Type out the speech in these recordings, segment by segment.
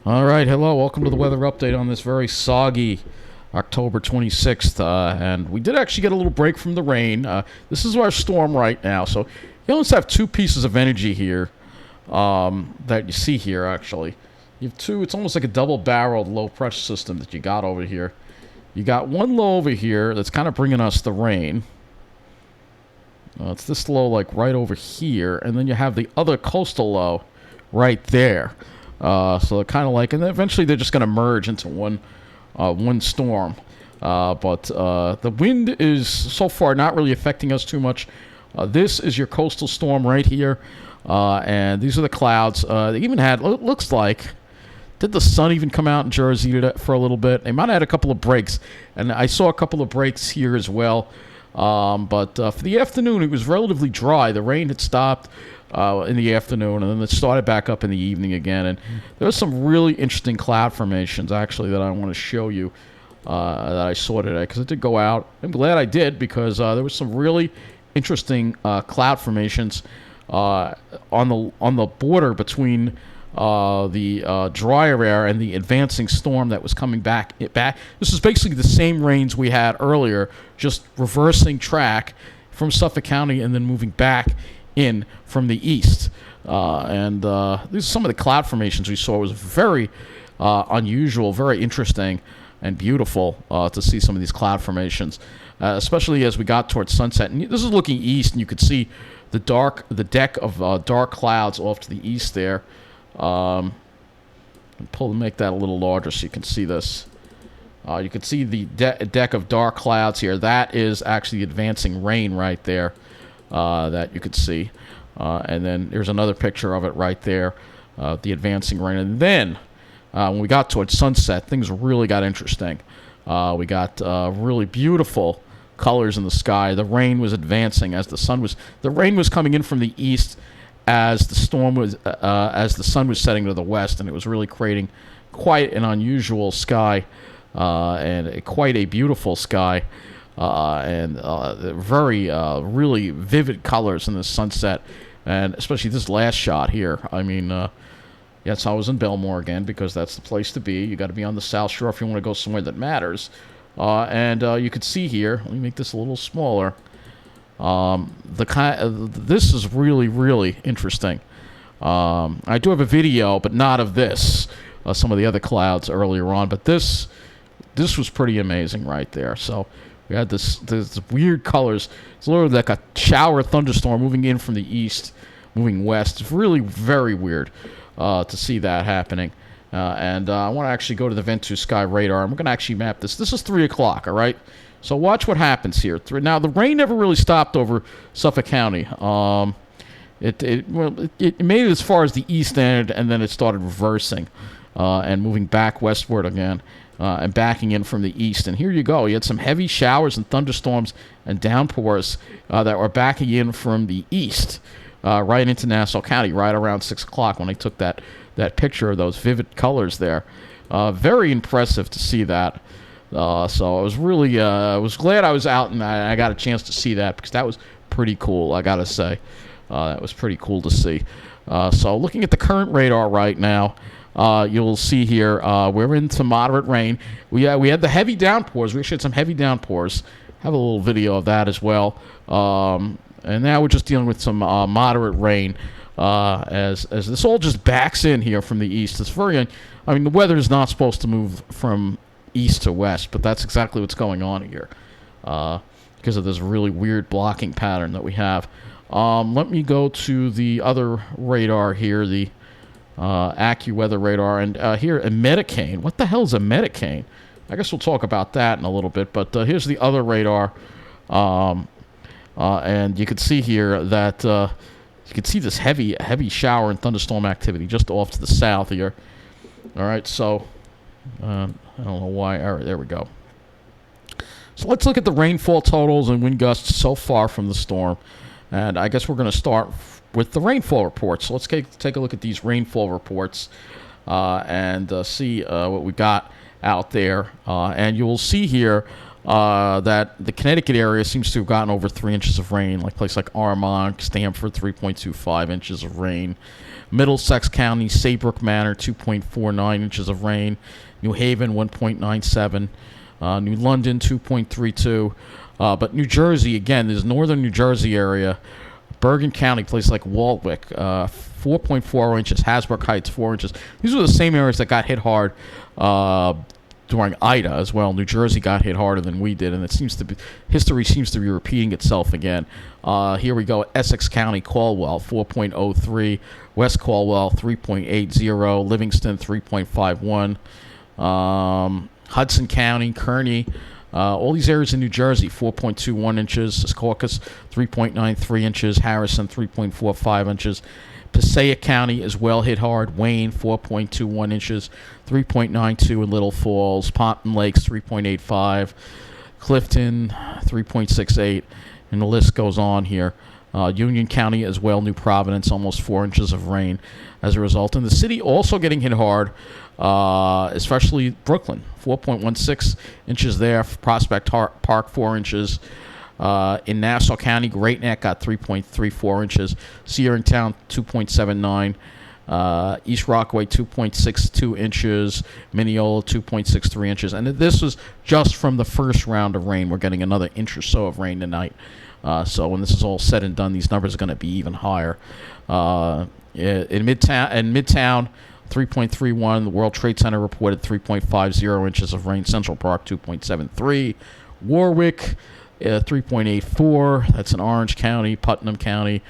All right, hello, welcome to the weather update on this very soggy October 26th, and we did actually get a little break from the rain. This is our storm right now, so you almost have two pieces of energy here that you see here, actually. You have two, it's almost like a double-barreled low-pressure system that you got over here. You got one low over here that's kind of bringing us the rain. It's this low, like, right over here, and then you have the other coastal low right there. So they're kind of like, and then eventually they're just going to merge into one storm. But the wind is so far not really affecting us too much. This is your coastal storm right here, and these are the clouds. They even had, looks like, did the sun even come out in Jersey for a little bit? They might have had a couple of breaks, and I saw a couple of breaks here as well. But for the afternoon, it was relatively dry. The rain had stopped in the afternoon, and then it started back up in the evening again. And there was some really interesting cloud formations, actually, that I want to show you that I saw today, because I did go out. I'm glad I did, because there was some really interesting cloud formations on the border between the drier air and the advancing storm that was coming back. This is basically the same rains we had earlier, just reversing track from Suffolk County and then moving back in from the east. These are some of the cloud formations we saw. It was very unusual, very interesting, and beautiful to see some of these cloud formations, especially as we got towards sunset. And this is looking east, and you could see the deck of dark clouds off to the east there. Make that a little larger so you can see this. You can see the deck of dark clouds here. That is actually advancing rain right there that you could see. And then there's another picture of it right there, the advancing rain. And then when we got towards sunset, things really got interesting. We got really beautiful colors in the sky. The rain was advancing as the rain was coming in from the east as the sun was setting to the west, and it was really creating quite an unusual sky and quite a beautiful sky, and very really vivid colors in the sunset, and especially this last shot here. I mean, yes, I was in Belmore again, because that's the place to be. You got to be on the South Shore if you want to go somewhere that matters. And you could see here. Let me make this a little smaller. This is really, really interesting. I do have a video, but not of this. Some of the other clouds earlier on, but this was pretty amazing right there. So we had this weird colors. It's literally like a shower thunderstorm moving in from the east, moving west. It's really very weird to see that happening. And I want to actually go to the Ventus Sky Radar. I'm going to actually map this. This is 3 o'clock, all right? So watch what happens here. Now, the rain never really stopped over Suffolk County. It made it as far as the east end, and then it started reversing and moving back westward again and backing in from the east. And here you go. You had some heavy showers and thunderstorms and downpours that were backing in from the east right into Nassau County right around 6 o'clock when I took that picture of those vivid colors there. Very impressive to see that. So I was really, I was glad I was out and I got a chance to see that, because that was pretty cool, I gotta say. That was pretty cool to see. So looking at the current radar right now, you'll see here, we're into moderate rain. We had the heavy downpours. We actually had some heavy downpours. Have a little video of that as well. And now we're just dealing with some moderate rain. As this all just backs in here from the east. It's very, I mean, the weather is not supposed to move from east to west, but that's exactly what's going on here because of this really weird blocking pattern that we have. Let me go to the other radar here, the Accuweather Radar, and here a Metacane. What the hell is a Metacane? I guess we'll talk about that in a little bit, but here's the other radar, and you can see here that you can see this heavy shower and thunderstorm activity just off to the south here. All right, so I don't know why. All right, there we go. So let's look at the rainfall totals and wind gusts so far from the storm. And I guess we're going to start with the rainfall reports. So let's take a look at these rainfall reports and see what we got out there. And you will see here that the Connecticut area seems to have gotten over 3 inches of rain, like places like Armonk, Stamford, 3.25 inches of rain. Middlesex County, Saybrook Manor, 2.49 inches of rain. New Haven, 1.97. New London, 2.32. But New Jersey, again, there's northern New Jersey area. Bergen County, place like Waldwick, 4.4 inches. Hasbrook Heights, 4 inches. These are the same areas that got hit hard during Ida as well. New Jersey got hit harder than we did, and history seems to be repeating itself again. Here we go. Essex County, Caldwell, 4.03. West Caldwell, 3.80. Livingston, 3.51. Hudson County, Kearney, all these areas in New Jersey, 4.21 inches. Secaucus, 3.93 inches. Harrison, 3.45 inches. Passaic County is well hit hard. Wayne, 4.21 inches. 3.92 in Little Falls. Ponton Lakes, 3.85. Clifton, 3.68. And the list goes on here. Union County as well. New Providence, almost 4 inches of rain as a result. And the city also getting hit hard, especially Brooklyn, 4.16 inches there. Prospect Park, 4 inches. In Nassau County, Great Neck got 3.34 inches. Searingtown, 2.79. East Rockaway, 2.62 inches. Mineola, 2.63 inches. And this was just from the first round of rain. We're getting another inch or so of rain tonight. So when this is all said and done, these numbers are going to be even higher. In Midtown, 3.31. The World Trade Center reported 3.50 inches of rain. Central Park, 2.73. Warwick, 3.84. That's in Orange County. Putnam County.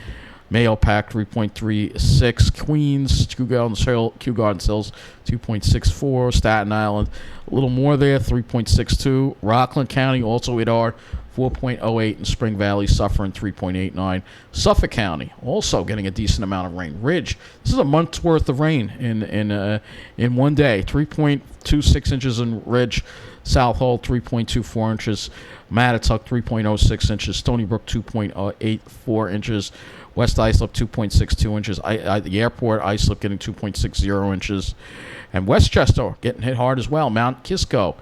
Mayo Pack, 3.36. Queens, Kew Garden Hills, 2.64. Staten Island, a little more there, 3.62. Rockland County, also hit hard, 4.08. In Spring Valley, suffering, 3.89. Suffolk County, also getting a decent amount of rain. Ridge, this is a month's worth of rain in one day. 3.26 inches in Ridge. South Hall, 3.24 inches. Mattituck, 3.06 inches. Stony Brook, 2.84 inches. West Islip, 2.62 inches. The airport, Islip, getting 2.60 inches. And Westchester getting hit hard as well. Mount Kisco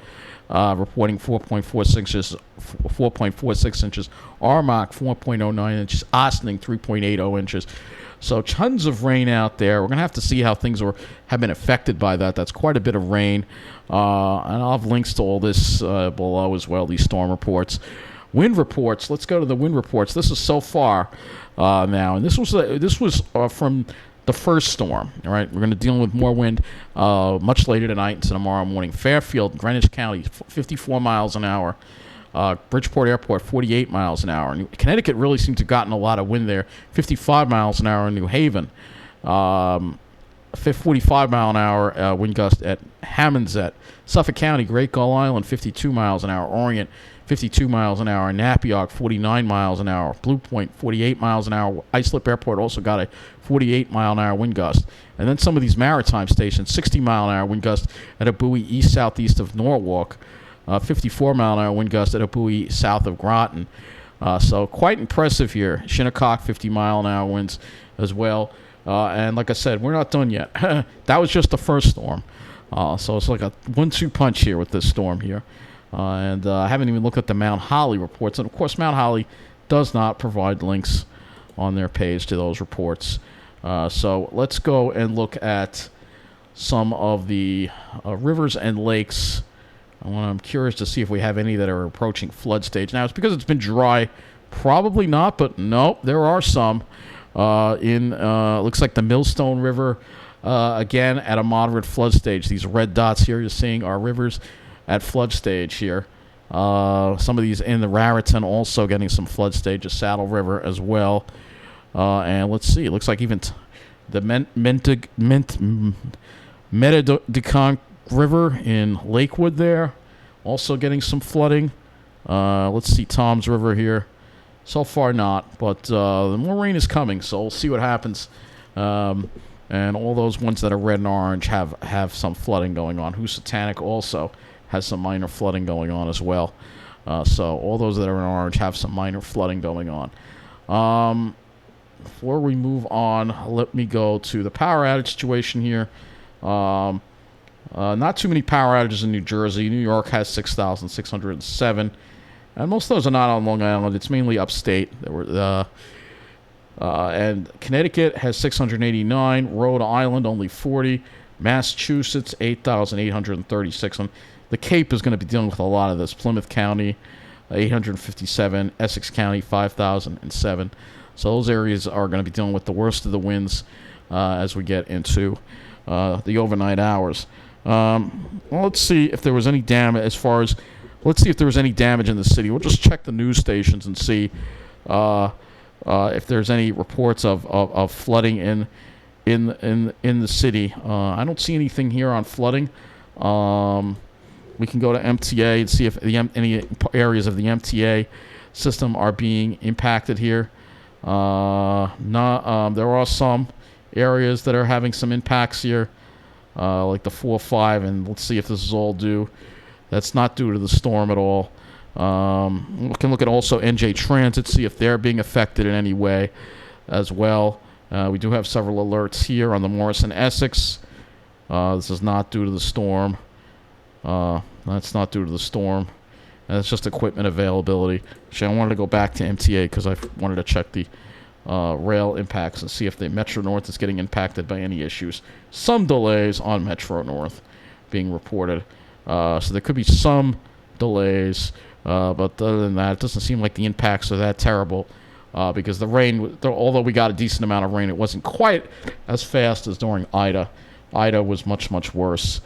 reporting 4.46 inches. Armagh, 4.09 inches. Ossining, 3.80 inches. So tons of rain out there. We're going to have to see how things have been affected by that. That's quite a bit of rain. And I'll have links to all this below as well, these storm reports. Wind reports. Let's go to the wind reports. This is so far now. And this was from the first storm. All right, we're going to deal with more wind much later tonight into tomorrow morning. Fairfield, Greenwich County, 54 miles an hour. Bridgeport Airport, 48 miles an hour. Connecticut really seemed to have gotten a lot of wind there. 55 miles an hour in New Haven. 45 mile an hour wind gust at Hammondsett. Suffolk County, Great Gull Island, 52 miles an hour. Orient, 52 miles an hour. Napiog, 49 miles an hour. Blue Point, 48 miles an hour. Islip Airport also got a 48 mile an hour wind gust. And then some of these maritime stations, 60 mile an hour wind gust at a buoy east-southeast of Norwalk. 54 mile an hour wind gust at a buoy south of Groton. So quite impressive here. Shinnecock, 50 mile an hour winds as well. And like I said, we're not done yet. That was just the first storm. So it's like a 1-2 punch here with this storm here. And I haven't even looked at the Mount Holly reports. And, of course, Mount Holly does not provide links on their page to those reports. So let's go and look at some of the rivers and lakes. I'm curious to see if we have any that are approaching flood stage. Now, it's because it's been dry. Probably not, but no, there are some. Looks like the Millstone River, again, at a moderate flood stage. These red dots here you're seeing are rivers at flood stage here. Some of these in the Raritan also getting some flood stage, Saddle River as well. And let's see, it looks like even the Metadicon River in Lakewood there, also getting some flooding. Let's see Tom's River here. So far not, but the more rain is coming, so we'll see what happens. And all those ones that are red and orange have some flooding going on. Housatonic also has some minor flooding going on as well. So all those that are in orange have some minor flooding going on. Before we move on, let me go to the power outage situation here. Not too many power outages in New Jersey. New York has 6,607. And most of those are not on Long Island. It's mainly upstate. There were And Connecticut has 689. Rhode Island only 40. Massachusetts 8,836. And the Cape is going to be dealing with a lot of this. Plymouth County 857. Essex County 5,007. So those areas are going to be dealing with the worst of the winds as we get into the overnight hours. Well, let's see if there was any damage let's see if there was any damage in the city. We'll just check the news stations and see if there's any reports of flooding in the city. I don't see anything here on flooding. We can go to MTA and see if any areas of the MTA system are being impacted here. There are some areas that are having some impacts here, like the 4-5, and let's see if this is all due. That's not due to the storm at all. We can look at also NJ Transit, see if they're being affected in any way as well. We do have several alerts here on the Morrison Essex. This is not due to the storm. That's not due to the storm. It's just equipment availability. Actually, I wanted to go back to MTA because I wanted to check the rail impacts and see if the Metro North is getting impacted by any issues. Some delays on Metro North being reported. So there could be some delays, but other than that, it doesn't seem like the impacts are that terrible because the rain, although we got a decent amount of rain, it wasn't quite as fast as during Ida. Ida was much, much worse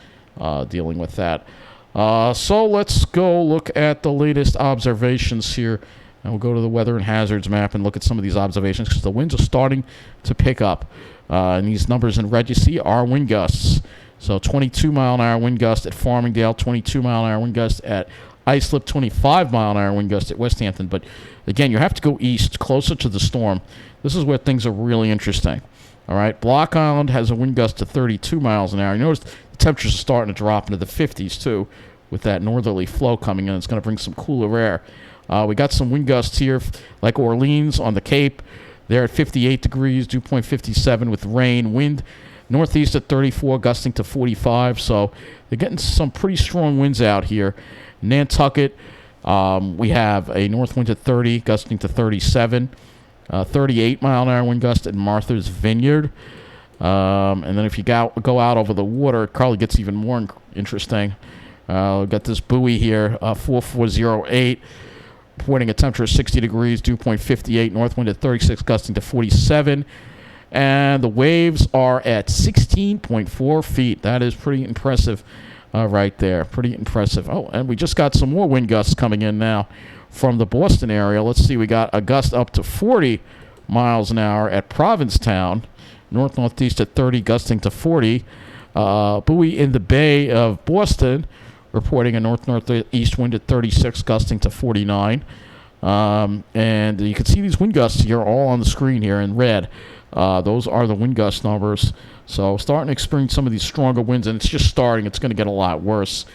dealing with that. So let's go look at the latest observations here. And we'll go to the weather and hazards map and look at some of these observations because the winds are starting to pick up. And these numbers in red you see are wind gusts. So 22-mile-an-hour wind gust at Farmingdale, 22-mile-an-hour wind gust at Islip, 25-mile-an-hour wind gust at West Hampton. But again, you have to go east, closer to the storm. This is where things are really interesting. All right, Block Island has a wind gust of 32 miles an hour. You notice the temperatures are starting to drop into the 50s, too, with that northerly flow coming in. It's going to bring some cooler air. We got some wind gusts here, like Orleans on the Cape. They're at 58 degrees, dew point 57 with rain. Wind northeast at 34, gusting to 45. So they're getting some pretty strong winds out here. Nantucket, we have a north wind at 30, gusting to 37. 38-mile-an-hour wind gust at Martha's Vineyard. And then if you go out over the water, it probably gets even more interesting. We've got this buoy here, 4408, reporting a temperature of 60 degrees, dew point 58, north wind at 36, gusting to 47. And the waves are at 16.4 feet. That is pretty impressive right there. Pretty impressive. Oh, and we just got some more wind gusts coming in now from the Boston area. Let's see, we got a gust up to 40 miles an hour at Provincetown, north-northeast at 30, gusting to 40. Buoy in the Bay of Boston, reporting a north-northeast wind at 36, gusting to 49. And you can see these wind gusts here all on the screen here in red. Those are the wind gust numbers. So starting to experience some of these stronger winds, and it's just starting. It's going to get a lot worse,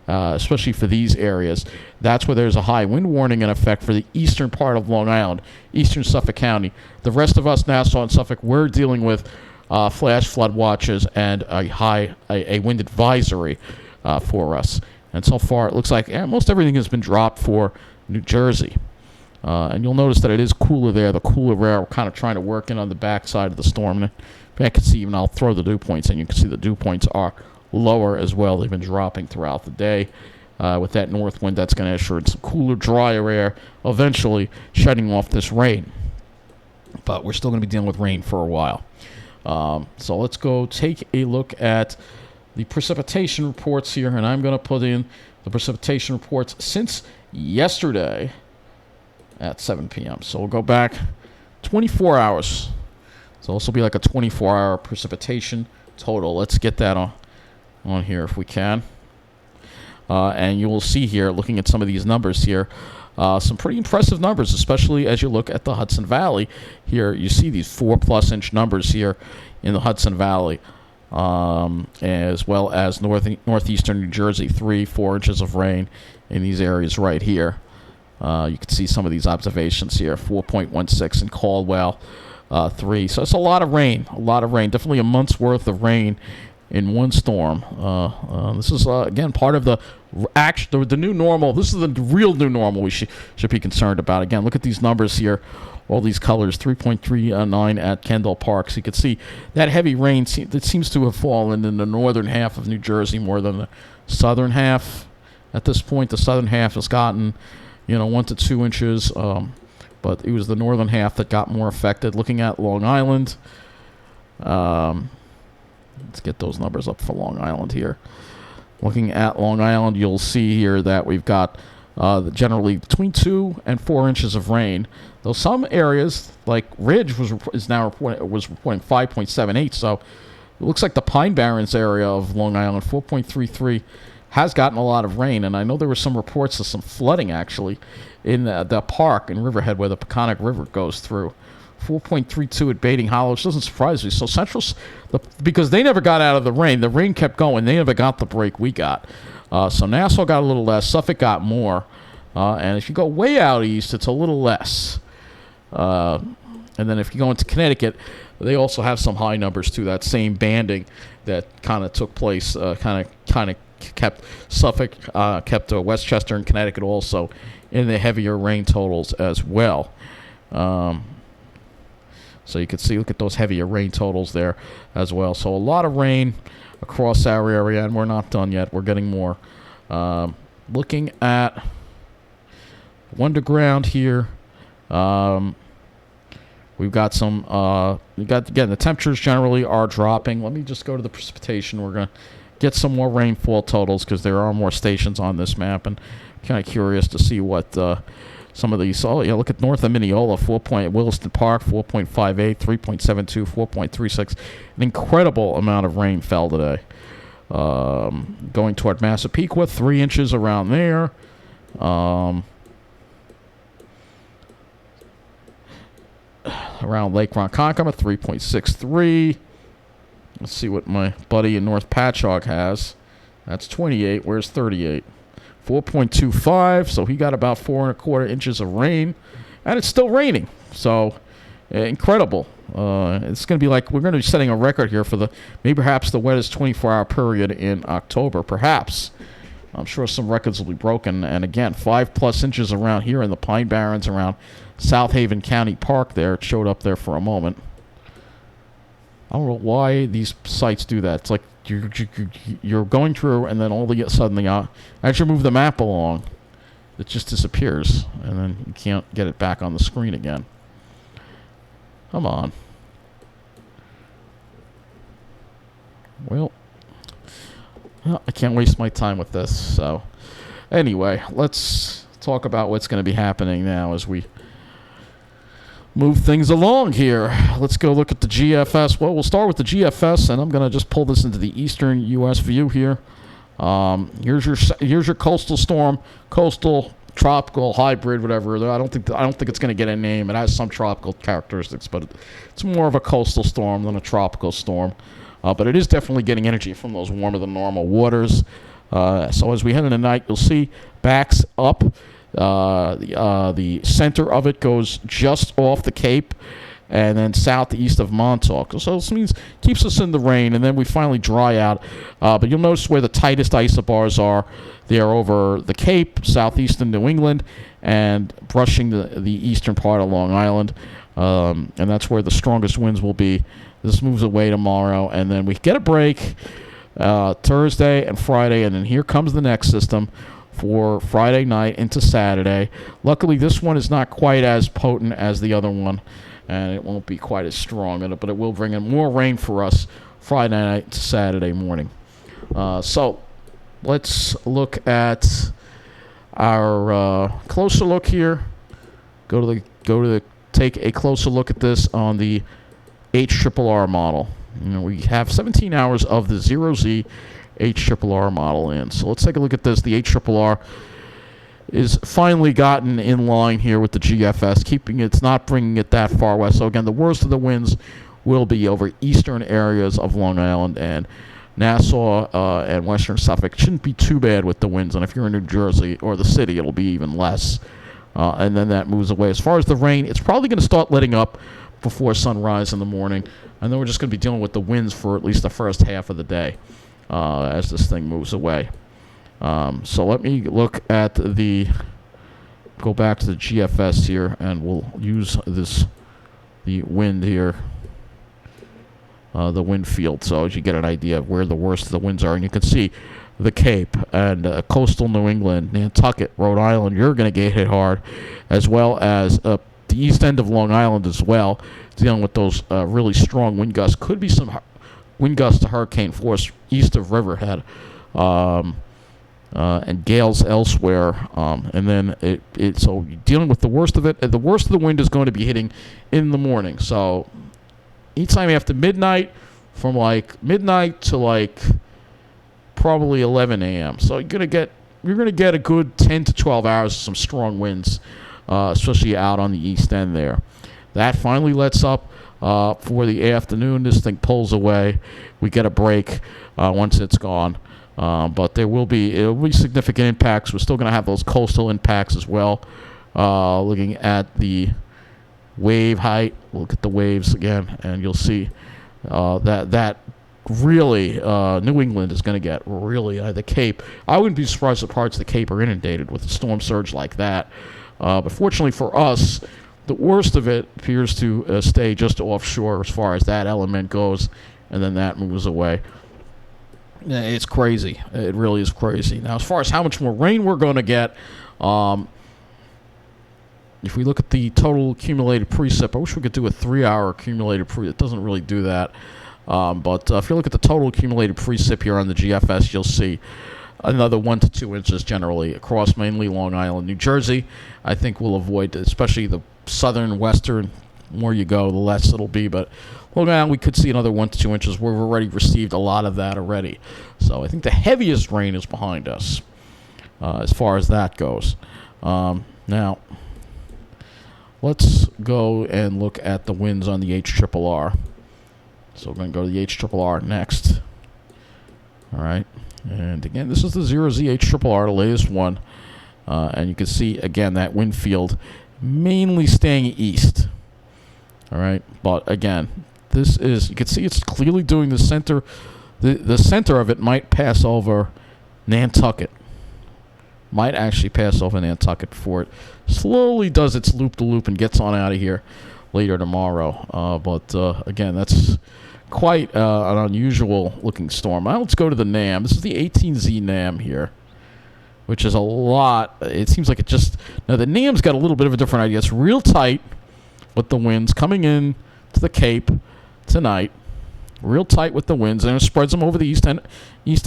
especially for these areas. That's where there's a high wind warning in effect for the eastern part of Long Island, eastern Suffolk County. The rest of us, Nassau and Suffolk, we're dealing with flash flood watches and a wind advisory for us. And so far, it looks like most everything has been dropped for New Jersey. And you'll notice that it is cooler there. The cooler air, we're kind of trying to work in on the backside of the storm. And I can see, even I'll throw the dew points in. You can see the dew points are lower as well. They've been dropping throughout the day. With that north wind, that's going to usher in some cooler, drier air, eventually shedding off this rain. But we're still going to be dealing with rain for a while. So let's go take a look at the precipitation reports here. And I'm going to put in the precipitation reports since yesterday at 7 p.m. So we'll go back 24 hours. So this will be like a 24-hour precipitation total. Let's get that on here if we can. And you will see here, looking at some of these numbers here, some pretty impressive numbers, especially as you look at the Hudson Valley. Here you see these 4+ inch numbers here in the Hudson Valley, as well as northeastern New Jersey, 3-4 inches of rain in these areas right here. You can see some of these observations here, 4.16 in Caldwell, 3. So it's a lot of rain, Definitely a month's worth of rain in one storm. This is again part of the new normal. This is the real new normal we should be concerned about. Again, look at these numbers here. All these colors, 3.39 at Kendall Park. So you can see that heavy rain that seems to have fallen in the northern half of New Jersey more than the southern half. At this point, the southern half has gotten, 1 to 2 inches, but it was the northern half that got more affected. Looking at Long Island, let's get those numbers up for Long Island here. Looking at Long Island, you'll see here that we've got generally between 2 and 4 inches of rain. Though some areas, like Ridge, was reporting 5.78. So it looks like the Pine Barrens area of Long Island, 4.33, has gotten a lot of rain. And I know there were some reports of some flooding actually in the park in Riverhead where the Peconic River goes through. 4.32 at Baiting Hollow, which doesn't surprise me. So because they never got out of the rain kept going. They never got the break we got. So Nassau got a little less. Suffolk got more. And if you go way out east, it's a little less. And then if you go into Connecticut, they also have some high numbers too. That same banding that kind of took place, kind of kept Suffolk, kept Westchester and Connecticut also in the heavier rain totals as well. So you can see, look at those heavier rain totals there as well. So a lot of rain across our area, and we're not done yet. We're getting more. Looking at underground here, we've got some, again, the temperatures generally are dropping. Let me just go to the precipitation. We're going to get some more rainfall totals because there are more stations on this map, and kind of curious to see what some of these. Oh, yeah, look at north of Mineola, Williston Park, 4.58, 3.72, 4.36. An incredible amount of rain fell today. Going toward Massapequa, 3 inches around there. Around Lake Ronkonkoma, 3.63. Let's see what my buddy in North Patchogue has. That's 28. Where's 38? 4.25. So he got about 4.25 inches of rain, and it's still raining. So incredible. It's going to be like we're going to be setting a record here for perhaps the wettest 24-hour period in October. Perhaps. I'm sure some records will be broken. And again, 5+ inches around here in the Pine Barrens around South Haven County Park there. It showed up there for a moment. I don't know why these sites do that. It's like you're going through, and then all of a sudden, as you move the map along, it just disappears, and then you can't get it back on the screen again. Come on. Well, I can't waste my time with this. So, anyway, let's talk about what's going to be happening now as we move things along here. Let's go look at the GFS. Well, we'll start with the GFS, and I'm going to just pull this into the eastern U.S. view here. Here's your coastal storm, coastal, tropical, hybrid, whatever. I don't think it's going to get a name. It has some tropical characteristics, but it's more of a coastal storm than a tropical storm. But it is definitely getting energy from those warmer than normal waters. So as we head into night, you'll see backs up. The center of it goes just off the Cape and then southeast of Montauk. So this means keeps us in the rain, and then we finally dry out. But you'll notice where the tightest isobars are. They are over the Cape, southeastern New England, and brushing the eastern part of Long Island. And that's where the strongest winds will be. This moves away tomorrow, and then we get a break Thursday and Friday, and then here comes the next system for Friday night into Saturday. Luckily, this one is not quite as potent as the other one, and it won't be quite as strong, but it will bring in more rain for us Friday night to Saturday morning. So let's look at our closer look here. Take a closer look at this on the HRRR model. We have 17 hours of the 0Z HRRR model in. So let's take a look at this. The HRRR is finally gotten in line here with the GFS, it's not bringing it that far west. So again, the worst of the winds will be over eastern areas of Long Island, and Nassau and western Suffolk shouldn't be too bad with the winds. And if you're in New Jersey or the city, it'll be even less. And then that moves away. As far as the rain, it's probably going to start letting up before sunrise in the morning. And then we're just going to be dealing with the winds for at least the first half of the day as this thing moves away. So let me look at go back to the GFS here, and we'll use the wind here, the wind field, so as you get an idea of where the worst of the winds are. And you can see the Cape and coastal New England, Nantucket, Rhode Island, you're going to get hit hard, as well as the east end of Long Island as well, dealing with those really strong wind gusts. Could be some wind gusts to hurricane force east of Riverhead, and gales elsewhere, and then so you're dealing with the worst of it. The worst of the wind is going to be hitting in the morning. So anytime after midnight, from like midnight to like probably 11 a.m. So you're gonna get a good 10 to 12 hours of some strong winds, especially out on the east end there. That finally lets up for the afternoon. This thing pulls away. We get a break once it's gone. But it will be significant impacts. We're still going to have those coastal impacts as well. Looking at the wave height, look at the waves again, and you'll see that really New England is going to get really the Cape. I wouldn't be surprised if parts of the Cape are inundated with a storm surge like that. But fortunately for us, the worst of it appears to stay just offshore as far as that element goes, and then that moves away. It's crazy. It really is crazy. Now, as far as how much more rain we're going to get, if we look at the total accumulated precip, I wish we could do a 3-hour accumulated precip. It doesn't really do that. But if you look at the total accumulated precip here on the GFS, you'll see another 1 to 2 inches generally across mainly Long Island, New Jersey. I think we'll avoid, especially the southern, western, more you go, the less it'll be. But Long Island, we could see another 1 to 2 inches. We've already received a lot of that already. So I think the heaviest rain is behind us as far as that goes. Now, let's go and look at the winds on the HRRR. So we're going to go to the HRRR next. All right. And again, this is the 0Z HRRR, the latest one. And you can see, again, that wind field mainly staying east. All right. But again, this is, you can see it's clearly doing the center. The center of it might pass over Nantucket. Might actually pass over Nantucket before it slowly does its loop-to-loop and gets on out of here later tomorrow. But again, that's quite an unusual-looking storm. Now let's go to the NAM. This is the 18Z NAM here, which is a lot. It seems like it just... Now, the NAM's got a little bit of a different idea. It's real tight with the winds coming in to the Cape tonight. Real tight with the winds, and it spreads them over the east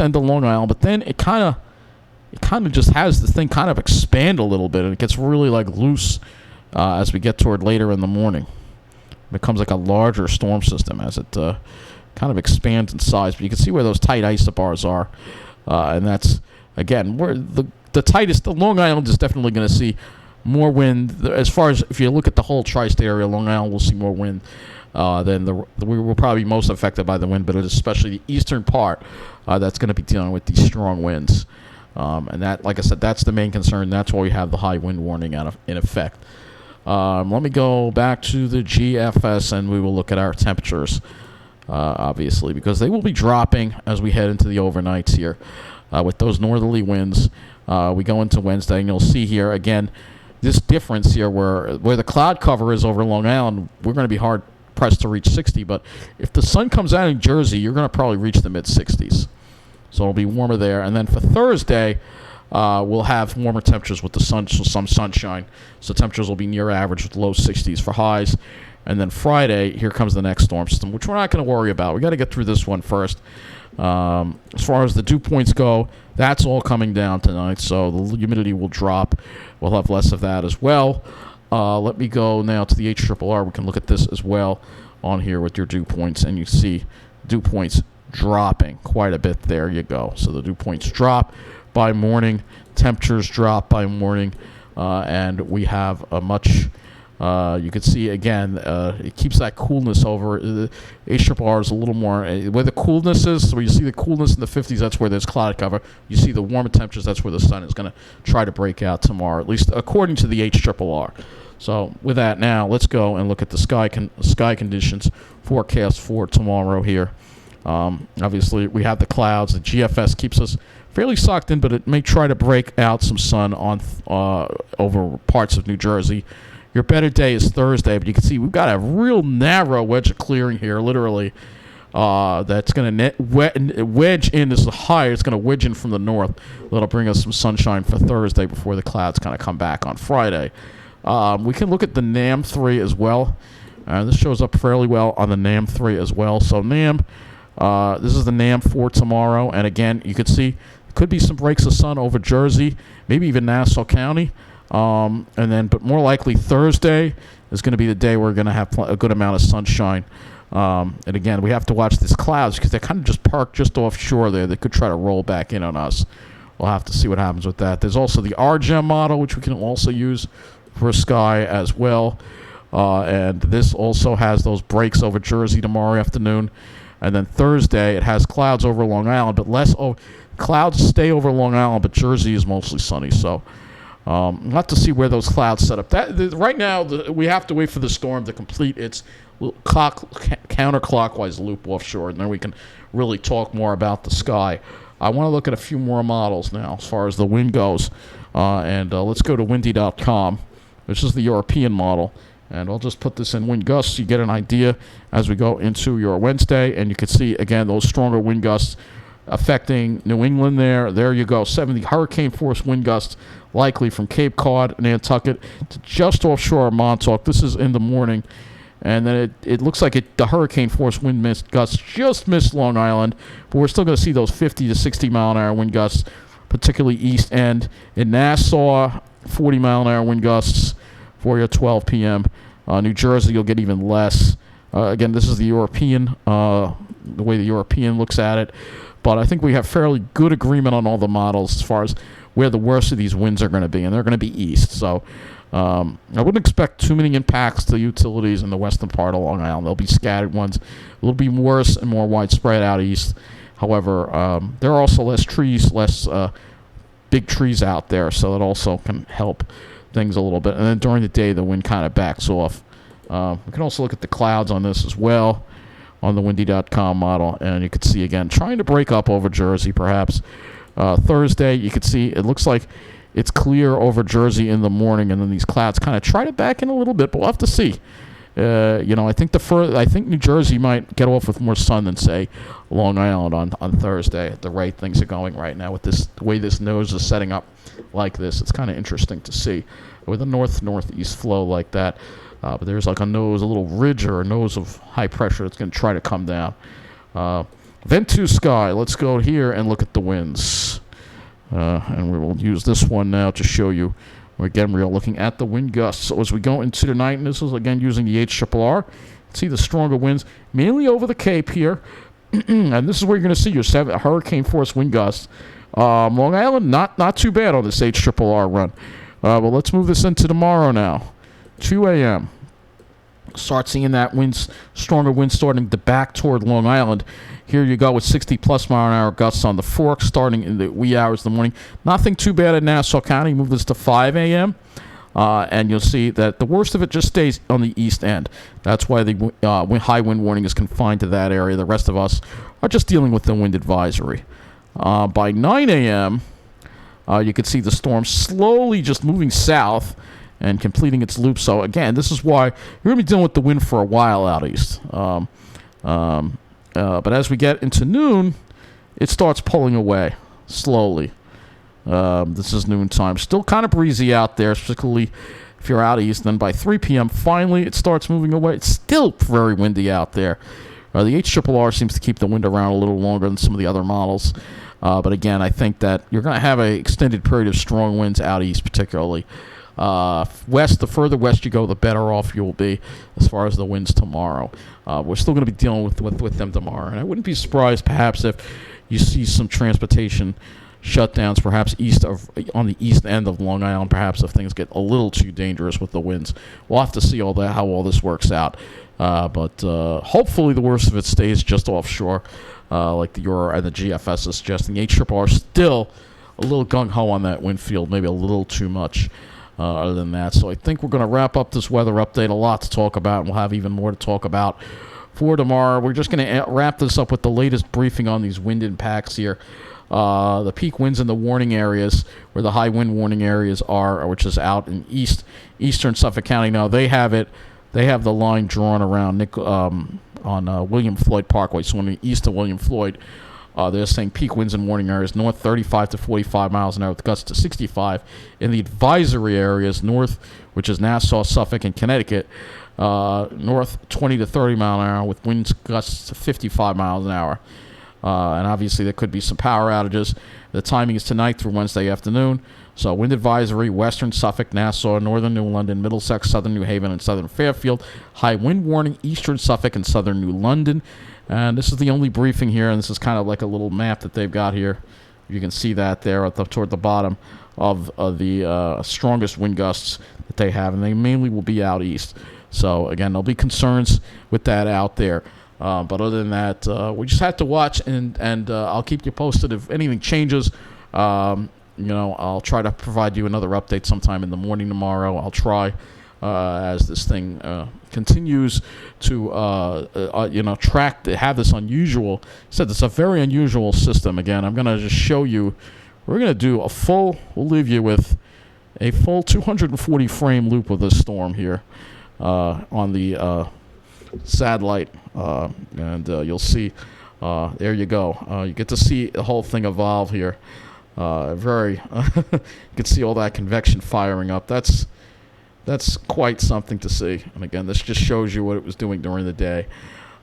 end of Long Island. But then it kind of just has the thing kind of expand a little bit, and it gets really like loose as we get toward later in the morning. It becomes like a larger storm system as it kind of expands in size. But you can see where those tight isobars are, and that's again where the tightest. The Long Island is definitely going to see more wind. As far as if you look at the whole tri-state area, Long Island will see more wind than we will probably be most affected by the wind, but it's especially the eastern part that's going to be dealing with these strong winds. And that, like I said, that's the main concern. That's why we have the high wind warning in effect. Let me go back to the GFS, and we will look at our temperatures, obviously, because they will be dropping as we head into the overnights here with those northerly winds. We go into Wednesday, and you'll see here, again, this difference here where the cloud cover is over Long Island. We're going to be hard pressed to reach 60, but if the sun comes out in Jersey, you're going to probably reach the mid-60s. So it'll be warmer there. And then for Thursday, we'll have warmer temperatures with the sun, so some sunshine. So temperatures will be near average with low 60s for highs. And then Friday, here comes the next storm system, which we're not going to worry about. We got to get through this one first. As far as the dew points go, that's all coming down tonight. So the humidity will drop. We'll have less of that as well. Let me go now to the HRRR. We can look at this as well on here with your dew points. And you see dew points dropping quite a bit. There you go. So the dew points drop by morning, temperatures drop by morning, and we have a much You can see again, it keeps that coolness over. The HRRR is a little more where the coolness is. So where you see the coolness in the 50s, that's where there's cloud cover. You see the warmer temperatures, that's where the sun is going to try to break out tomorrow, at least according to the HRRR. So with that, now let's go and look at the sky conditions forecast for tomorrow here. Obviously, we have the clouds. The GFS keeps us fairly socked in, but it may try to break out some sun on over parts of New Jersey. Your better day is Thursday, but you can see we've got a real narrow wedge of clearing here, literally. That's going to wedge in. This is high. It's going to wedge in from the north. That'll bring us some sunshine for Thursday before the clouds kind of come back on Friday. We can look at the NAM3 as well. This shows up fairly well on the NAM3 as well. So NAM, this is the NAM for tomorrow. And again, you can see could be some breaks of sun over Jersey, maybe even Nassau County. But more likely Thursday is going to be the day we're going to have a good amount of sunshine. And again, we have to watch these clouds because they're kind of just parked just offshore there. They could try to roll back in on us. We'll have to see what happens with that. There's also the RGEM model, which we can also use for sky as well. And this also has those breaks over Jersey tomorrow afternoon. And then Thursday, it has clouds over Long Island, but clouds stay over Long Island, but Jersey is mostly sunny. So we'll have to see where those clouds set up. Right now, we have to wait for the storm to complete its counterclockwise loop offshore, and then we can really talk more about the sky. I want to look at a few more models now as far as the wind goes. Let's go to windy.com. This is the European model. And I'll just put this in wind gusts. You get an idea as we go into your Wednesday. And you can see, again, those stronger wind gusts affecting New England there. There you go. 70 hurricane force wind gusts likely from Cape Cod, Nantucket to just offshore Montauk. This is in the morning. And then it looks like the hurricane force wind gusts just missed Long Island. But we're still going to see those 50 to 60 mile an hour wind gusts, particularly east end. In Nassau, 40 mile an hour wind gusts for you at 12 p.m. New Jersey, you'll get even less. Again, this is the European, the way the European looks at it. But I think we have fairly good agreement on all the models as far as where the worst of these winds are going to be, and they're going to be east. So I wouldn't expect too many impacts to utilities in the western part of Long Island. There'll be scattered ones. It'll be worse and more widespread out east. However, there are also less trees, less big trees out there, so that also can help things a little bit. And then during the day, the wind kind of backs off. We can also look at the clouds on this as well on the windy.com model, and you can see again trying to break up over Jersey perhaps. Thursday, you can see it looks like it's clear over Jersey in the morning, and then these clouds kind of try to back in a little bit, but we'll have to see. I think New Jersey might get off with more sun than, say, Long Island on Thursday at the rate things are going right now with the way this nose is setting up like this. It's kind of interesting to see with a northeast flow like that. But there's like a little ridge or a nose of high pressure that's going to try to come down. Then to sky. Let's go here and look at the winds. And we will use this one now to show you. Again, we are looking at the wind gusts. So as we go into the night, and this is again using the HRRR, see the stronger winds, mainly over the Cape here. And this is where you're going to see your hurricane force wind gusts. Long Island, not too bad on this HRRR run. But let's move this into tomorrow now. 2 a.m. Start seeing that stronger wind starting to back toward Long Island. Here you go with 60-plus mile-an-hour gusts on the Fork starting in the wee hours of the morning. Nothing too bad in Nassau County. Move this to 5 a.m. And you'll see that the worst of it just stays on the east end. That's why the high wind warning is confined to that area. The rest of us are just dealing with the wind advisory. By 9 a.m., you can see the storm slowly just moving south and completing its loop. So, again, this is why you're going to be dealing with the wind for a while out east. But as we get into noon, it starts pulling away slowly. This is noon time. Still kind of breezy out there, particularly if you're out east. Then by 3 p.m., finally, it starts moving away. It's still very windy out there. The HRRR seems to keep the wind around a little longer than some of the other models. But again, I think that you're going to have an extended period of strong winds out east, particularly. West, the further west you go, the better off you'll be as far as the winds tomorrow. We're still going to be dealing with them tomorrow. And I wouldn't be surprised, perhaps, if you see some transportation shutdowns, perhaps on the east end of Long Island, perhaps if things get a little too dangerous with the winds. We'll have to see how all this works out. But hopefully the worst of it stays just offshore, like the Euro and the GFS is suggesting. The HRR still a little gung-ho on that wind field, maybe a little too much. Other than that, so I think we're going to wrap up this weather update. A lot to talk about, and we'll have even more to talk about for tomorrow. We're just going to wrap this up with the latest briefing on these wind impacts here. The peak winds in the warning areas, where the high wind warning areas are, which is out in eastern Suffolk County. Now they have it. They have the line drawn around on William Floyd Parkway, so on the east of William Floyd. They're saying peak winds in warning areas north 35 to 45 miles an hour with gusts to 65. In the advisory areas north, which is Nassau, Suffolk, and Connecticut, north 20 to 30 mile an hour with winds gusts to 55 miles an hour. And obviously there could be some power outages. The timing is tonight through Wednesday afternoon. So wind advisory, western Suffolk, Nassau, northern New London, Middlesex, southern New Haven, and southern Fairfield. High wind warning, eastern Suffolk and southern New London. And this is the only briefing here, and this is kind of like a little map that they've got here. You can see that there toward the bottom of the strongest wind gusts that they have, and they mainly will be out east. So, again, there'll be concerns with that out there. But other than that, we just have to watch, and I'll keep you posted if anything changes. I'll try to provide you another update sometime in the morning tomorrow. I'll try. As this thing continues to have this unusual. Said it's a very unusual system. Again, I'm going to just show you. We're going to do we'll leave you with a full 240 frame loop of this storm here on the satellite, and you'll see. There you go. You get to see the whole thing evolve here. You can see all that convection firing up. That's quite something to see. And again, this just shows you what it was doing during the day.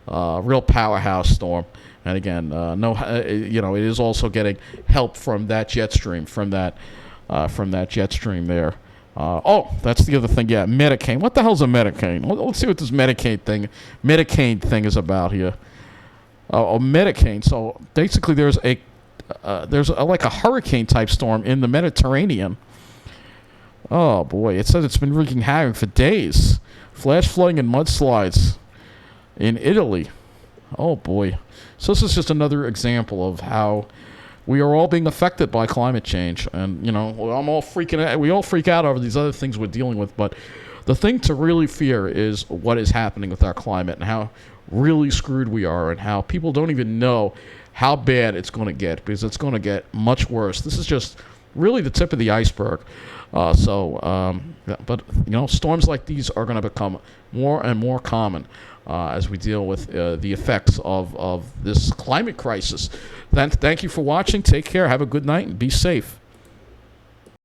Real powerhouse storm. And again, it is also getting help from that jet stream, from that jet stream there. That's the other thing. Yeah, Medicaid. What the hell's a Medicaid? Let's see what this Medicaid thing is about here. Medicaid. So basically, there's like a hurricane type storm in the Mediterranean. Oh, boy. It says it's been wreaking havoc for days. Flash flooding and mudslides in Italy. Oh, boy. So this is just another example of how we are all being affected by climate change. And, I'm all freaking out. We all freak out over these other things we're dealing with. But the thing to really fear is what is happening with our climate and how really screwed we are and how people don't even know how bad it's going to get, because it's going to get much worse. This is just really the tip of the iceberg. But storms like these are going to become more and more common as we deal with the effects of this climate crisis. Thank you for watching. Take care. Have a good night and be safe.